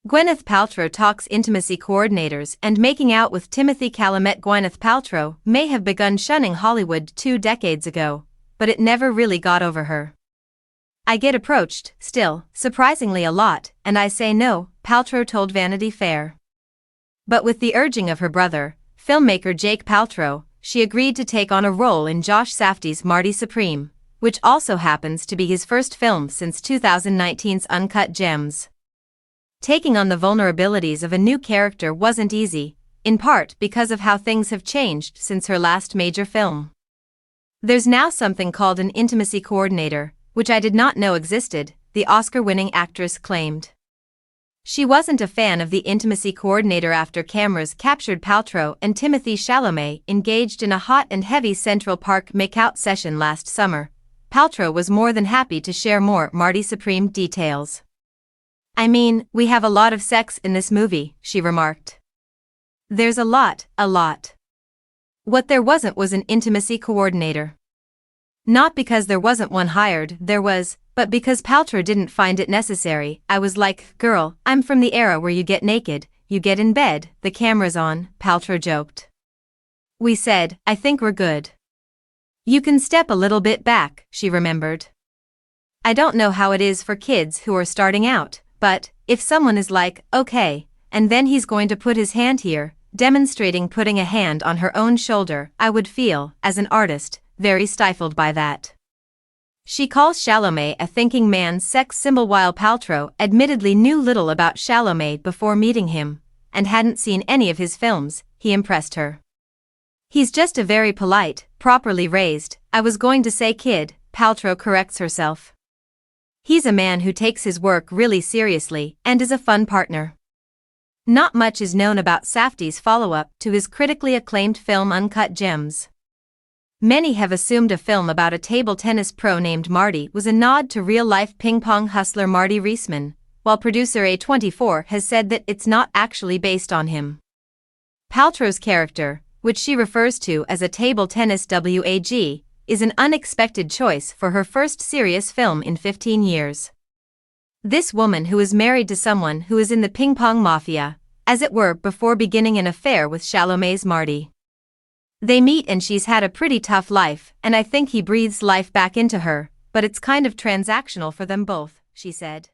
Gwyneth Paltrow talks intimacy coordinators and making out with Timothée Chalamet. Gwyneth Paltrow may have begun shunning Hollywood 2 decades ago, but it never really got over her. "I get approached, still, surprisingly a lot, and I say no," Paltrow told Vanity Fair. But with the urging of her brother, filmmaker Jake Paltrow, she agreed to take on a role in Josh Safdie's Marty Supreme, which also happens to be his first film since 2019's Uncut Gems. Taking on the vulnerabilities of a new character wasn't easy, in part because of how things have changed since her last major film. "There's now something called an intimacy coordinator, which I did not know existed," the Oscar-winning actress claimed. She wasn't a fan of the intimacy coordinator after cameras captured Paltrow and Timothée Chalamet engaged in a hot and heavy Central Park makeout session last summer. Paltrow was more than happy to share more Marty Supreme details. "I mean, we have a lot of sex in this movie," she remarked. "There's a lot. What there wasn't was an intimacy coordinator. Not because there wasn't one hired, there was, but because Paltrow didn't find it necessary. I was like, girl, I'm from the era where you get naked, you get in bed, the camera's on," Paltrow joked. "We said, I think we're good. You can step a little bit back," she remembered. "I don't know how it is for kids who are starting out, but if someone is like, okay, and then he's going to put his hand here," demonstrating putting a hand on her own shoulder, "I would feel, as an artist, very stifled by that." She calls Chalamet a thinking man's sex symbol. While Paltrow admittedly knew little about Chalamet before meeting him, and hadn't seen any of his films, he impressed her. "He's just a very polite, properly raised, I was going to say kid," Paltrow corrects herself. "He's a man who takes his work really seriously and is a fun partner." Not much is known about Safdie's follow-up to his critically acclaimed film Uncut Gems. Many have assumed a film about a table tennis pro named Marty was a nod to real-life ping-pong hustler Marty Reisman, while producer A24 has said that it's not actually based on him. Paltrow's character, which she refers to as a table tennis WAG, is an unexpected choice for her first serious film in 15 years. This woman who is married to someone who is in the ping-pong mafia, as it were, before beginning an affair with Chalamet's Marty. They meet and she's had a pretty tough life, and I think he breathes life back into her, but it's kind of transactional for them both, she said.